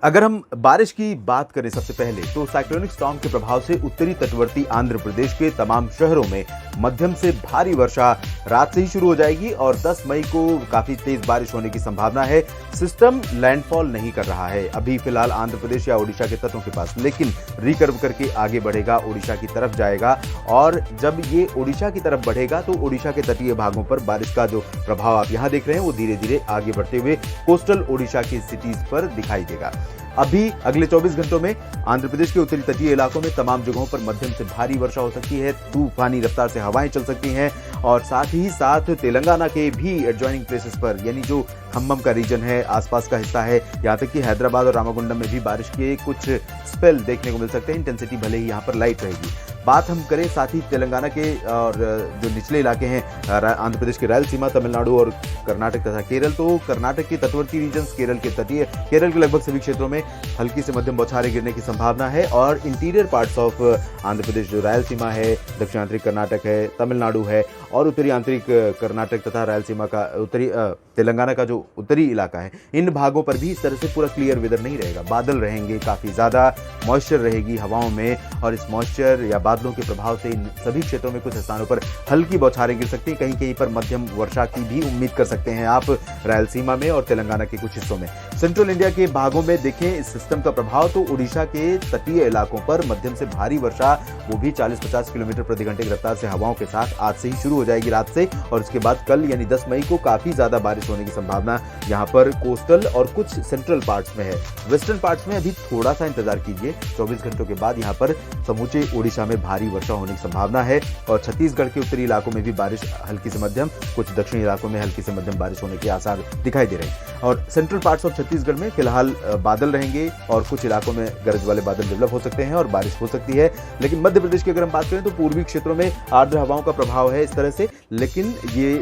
अगर हम बारिश की बात करें सबसे पहले तो साइक्लोनिक स्टॉर्म के प्रभाव से उत्तरी तटवर्ती आंध्र प्रदेश के तमाम शहरों में मध्यम से भारी वर्षा रात से ही शुरू हो जाएगी और 10 मई को काफी तेज बारिश होने की संभावना है। सिस्टम लैंडफॉल नहीं कर रहा है अभी फिलहाल आंध्र प्रदेश या ओडिशा के तटों के पास, लेकिन रिकर्व करके आगे बढ़ेगा, ओडिशा की तरफ जाएगा और जब ये ओडिशा की तरफ बढ़ेगा तो ओडिशा के तटीय भागों पर बारिश का जो प्रभाव आप यहां देख रहे हैं वो धीरे धीरे आगे बढ़ते हुए कोस्टल ओडिशा की सिटीज पर दिखाई देगा। अभी अगले 24 घंटों में आंध्र प्रदेश के उत्तरी तटीय इलाकों में तमाम जगहों पर मध्यम से भारी वर्षा हो सकती है, तूफानी रफ्तार से हवाएं चल सकती हैं और साथ ही साथ तेलंगाना के भी एडजॉइनिंग प्लेसेस पर यानी जो खम्मम का रीजन है, आसपास का हिस्सा है, यहाँ तक कि हैदराबाद और रामागुंडम में भी बारिश के कुछ स्पेल देखने को मिल सकते हैं। इंटेंसिटी भले ही यहाँ पर लाइट रहेगी। बात हम करें साथ ही तेलंगाना के और जो निचले इलाके हैं आंध्र प्रदेश के रायलसीमा, तमिलनाडु और कर्नाटक तथा केरल, तो कर्नाटक के तटवर्ती रीजन्स, केरल के लगभग सभी क्षेत्रों में हल्की से मध्यम बौछारें गिरने की संभावना है और interior parts of Andhra Pradesh जो रायलसीमा है, दक्षिण आंतरिक कर्नाटक है, तमिलनाडु है और उत्तरी आंतरिक कर्नाटक तथा रायलसीमा का उत्तरी तेलंगाना का जो उत्तरी इलाका है, इन भागों पर भी इस तरह से पूरा क्लियर वेदर नहीं रहेगा। बादल रहेंगे, काफी ज्यादा मॉइस्चर रहेगी हवाओं में और इस मॉइस्चर या बादलों के प्रभाव से इन सभी क्षेत्रों में कुछ स्थानों पर हल्की बौछारें गिर सकती हैं, कहीं कहीं पर मध्यम वर्षा की भी उम्मीद कर सकते हैं आप रायलसीमा में और तेलंगाना के कुछ हिस्सों में। सेंट्रल इंडिया के भागों में देखें इस सिस्टम का प्रभाव तो उड़ीसा के तटीय इलाकों पर मध्यम से भारी वर्षा, वो भी 40-50 किलोमीटर प्रति घंटे की रफ्तार से हवाओं के साथ आज से ही शुरू हो जाएगी रात से और उसके बाद कल यानी 10 मई को काफी ज्यादा बारिश होने की संभावना यहाँ पर कोस्टल और कुछ सेंट्रल पार्ट्स में है। वेस्टर्न पार्ट्स में अभी थोड़ा सा इंतजार कीजिए, 24 घंटों के बाद यहाँ पर समूचे ओडिशा में भारी वर्षा होने की संभावना है और छत्तीसगढ़ के उत्तरी इलाकों में भी बारिश हल्की से मध्यम, कुछ दक्षिणी इलाकों में हल्की से मध्यम बारिश होने के आसार दिखाई दे रहे हैं और सेंट्रल पार्ट्स ऑफ छत्तीसगढ़ में फिलहाल बादल रहेंगे और कुछ इलाकों में गरज वाले बादल डेवलप हो सकते हैं और बारिश हो सकती है। लेकिन मध्य प्रदेश की अगर हम बात करें तो पूर्वी क्षेत्रों में आर्द्र हवाओं का प्रभाव है इस तरह से, लेकिन ये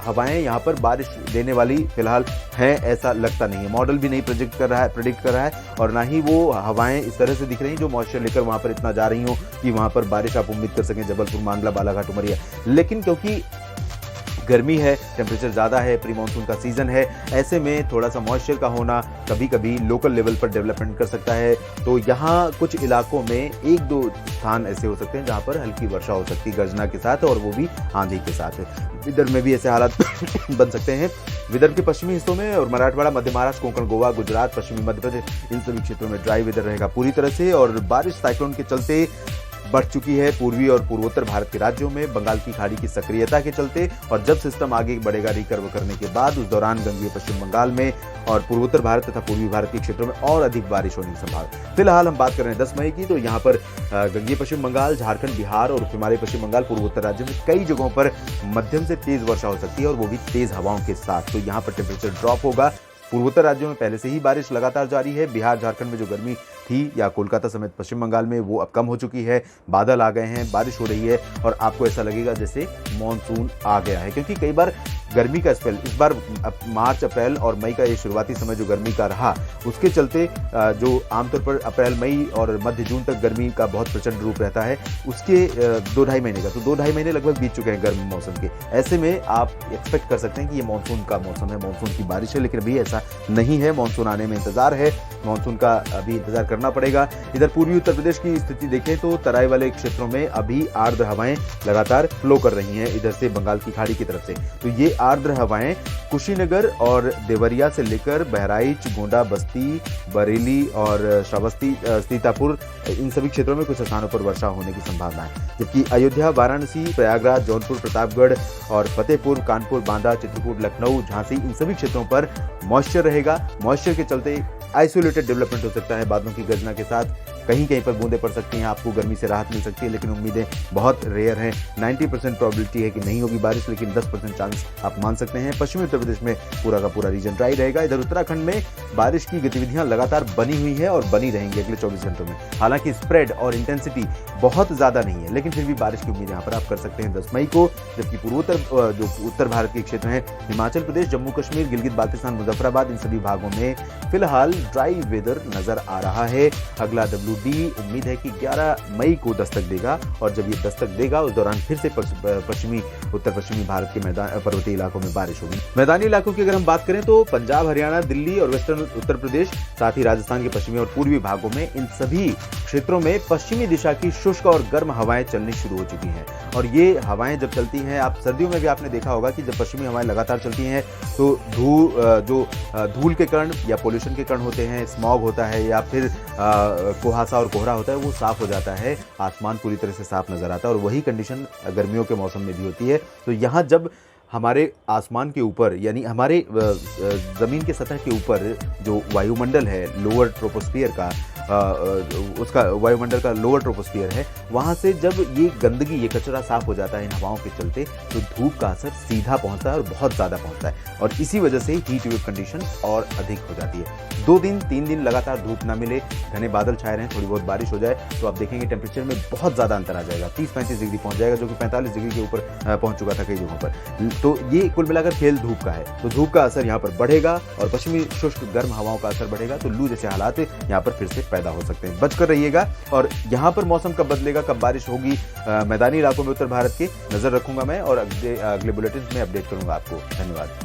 हवाएं यहाँ पर बारिश देने वाली फिलहाल हैं ऐसा लगता नहीं है। मॉडल भी नहीं प्रेडिक्ट कर रहा है और ना ही वो हवाएं इस तरह से दिख रही हैं जो मॉइस्चर लेकर वहां पर इतना जा रही हो कि वहां पर बारिश आप उम्मीद कर सकें, जबलपुर, मांडला, बालाघाट, उमरिया। लेकिन क्योंकि गर्मी है, टेम्परेचर ज़्यादा है, प्री मानसून का सीजन है, ऐसे में थोड़ा सा मॉइस्चर का होना कभी कभी लोकल लेवल पर डेवलपमेंट कर सकता है। तो यहाँ कुछ इलाकों में एक दो स्थान ऐसे हो सकते हैं जहाँ पर हल्की वर्षा हो सकती है गर्जना के साथ और वो भी आंधी के साथ। विदर्भ में भी ऐसे हालात बन सकते हैं। विदर्भ के पश्चिमी हिस्सों में और मराठवाड़ा, मध्य महाराष्ट्र, कोंकण, गोवा, गुजरात, पश्चिमी मध्य प्रदेश, इन सभी क्षेत्रों में ड्राई वेदर रहेगा पूरी तरह से और बारिश साइक्लोन के चलते बढ़ चुकी है पूर्वी और पूर्वोत्तर भारत के राज्यों में बंगाल की खाड़ी की सक्रियता के चलते और जब सिस्टम आगे बढ़ेगा रिकर्व करने के बाद उस दौरान गंगीय पश्चिम बंगाल में और पूर्वोत्तर भारत तथा पूर्वी भारत के क्षेत्रों में और अधिक बारिश होने की संभावना। फिलहाल हम बात कर रहे हैं 10 मई की, तो यहाँ पर गंगीय पश्चिम बंगाल, झारखंड, बिहार और हिमालय पश्चिम बंगाल, पूर्वोत्तर राज्यों में कई जगहों पर मध्यम से तेज वर्षा हो सकती है और वो भी तेज हवाओं के साथ। तो यहाँ पर टेम्परेचर ड्रॉप होगा। पूर्वोत्तर राज्यों में पहले से ही बारिश लगातार जारी है। बिहार, झारखंड में जो गर्मी थी या कोलकाता समेत पश्चिम बंगाल में वो अब कम हो चुकी है, बादल आ गए हैं, बारिश हो रही है और आपको ऐसा लगेगा जैसे मॉनसून आ गया है, क्योंकि कई बार गर्मी का स्पेल इस बार मार्च, अप्रैल और मई का ये शुरुआती समय जो गर्मी का रहा उसके चलते जो आमतौर पर अप्रैल, मई और मध्य जून तक गर्मी का बहुत प्रचंड रूप रहता है, उसके 2-2.5 महीने का, तो 2-2.5 महीने लगभग बीत चुके हैं गर्म मौसम के। ऐसे में आप एक्सपेक्ट कर सकते हैं कि ये मानसून का मौसम है, मानसून की बारिश है, लेकिन अभी ऐसा नहीं है। मानसून आने में इंतजार है, मानसून का अभी इंतजार करना पड़ेगा। इधर पूर्वी उत्तर प्रदेश की स्थिति देखें तो तराई वाले क्षेत्रों में अभी आर्द्र हवाएं लगातार फ्लो कर रही हैं इधर से बंगाल की खाड़ी की तरफ से। तो ये आर्द्र हवाएं कुशीनगर और देवरिया से लेकर बहराइच, गोंडा, बस्ती, बरेली और श्रावस्ती, सीतापुर, इन सभी क्षेत्रों में कुछ स्थानों पर वर्षा होने की संभावना है। जबकि अयोध्या, वाराणसी, प्रयागराज, जौनपुर, प्रतापगढ़ और फतेहपुर, कानपुर, बांदा, चित्रकूट, लखनऊ, झांसी, इन सभी क्षेत्रों पर मॉइस्चर रहेगा। मॉइस्चर के चलते आइसोलेटेड डेवलपमेंट हो सकता है बादलों की गर्जना के साथ, कहीं कहीं पर बूंदें पड़ सकती हैं, आपको गर्मी से राहत मिल सकती है, लेकिन उम्मीदें बहुत रेयर हैं। 90% प्रोबेबिलिटी है कि नहीं होगी बारिश, लेकिन 10% चांस आप मान सकते हैं। पश्चिमी उत्तर प्रदेश में पूरा का पूरा रीजन ड्राई रहेगा। इधर उत्तराखंड में बारिश की गतिविधियां लगातार बनी हुई है और बनी रहेंगी अगले 24 घंटों में। हालांकि स्प्रेड और इंटेंसिटी बहुत ज्यादा नहीं है, लेकिन फिर भी बारिश की उम्मीद यहाँ पर आप कर सकते हैं 10 मई को। जबकि पूर्वोत्तर जो उत्तर भारत के क्षेत्र हैं, हिमाचल प्रदेश, जम्मू कश्मीर, गिलगित बाल्टिस्तान, मुजफ्फराबाद, इन सभी भागों में फिलहाल ड्राई वेदर नजर आ रहा है। अगला डी उम्मीद है कि 11 मई को दस्तक देगा, और जब ये दस्तक देगा उस दौरान फिर से उत्तर पश्चिमी भारत के पर्वतीय इलाकों में बारिश होगी। मैदानी इलाकों की अगर हम बात करें तो पंजाब, हरियाणा, दिल्ली और वेस्टर्न उत्तर प्रदेश, साथ ही राजस्थान के पश्चिमी और पूर्वी भागों में, इन सभी क्षेत्रों में पश्चिमी दिशा की शुष्क और गर्म हवाएं चलनी शुरू हो चुकी हैं। और ये हवाएं जब चलती हैं, आप सर्दियों में भी आपने देखा होगा कि जब पश्चिमी हवाएं लगातार चलती हैं तो धूल के कण या पोल्यूशन के कण होते हैं, स्मॉग होता है या फिर कुहासा और कोहरा होता है, वो साफ हो जाता है, आसमान पूरी तरह से साफ नजर आता है। और वही कंडीशन गर्मियों के मौसम में भी होती है। तो यहाँ जब हमारे आसमान के ऊपर, यानी हमारे ज़मीन के सतह के ऊपर जो वायुमंडल है, लोअर ट्रोपोस्फियर का, उसका वायुमंडल का लोअर ट्रोपोस्फियर है, वहाँ से जब ये गंदगी, ये कचरा साफ हो जाता है इन हवाओं के चलते, तो धूप का असर सीधा पहुँचता है और बहुत ज़्यादा पहुँचता है। और इसी वजह से हीट वेव कंडीशन और अधिक हो जाती है। 2 दिन 3 दिन लगातार धूप ना मिले, घने बादल छाए रहें, थोड़ी बहुत बारिश हो जाए, तो आप देखेंगे टेम्परेचर में बहुत ज़्यादा अंतर आ जाएगा। 30-35 डिग्री पहुँच जाएगा, जो कि 45 डिग्री के ऊपर पहुँच चुका था कई जगहों पर। तो ये कुल मिलाकर खेल धूप का है। तो धूप का असर यहाँ पर बढ़ेगा और पश्चिमी शुष्क गर्म हवाओं का असर बढ़ेगा, तो लू जैसे हालात यहाँ पर फिर से पैदा हो सकते हैं। बचकर रहिएगा। और यहाँ पर मौसम कब बदलेगा, कब बारिश होगी मैदानी इलाकों में उत्तर भारत के, नजर रखूंगा मैं और अगले बुलेटिन में अपडेट करूंगा आपको। धन्यवाद।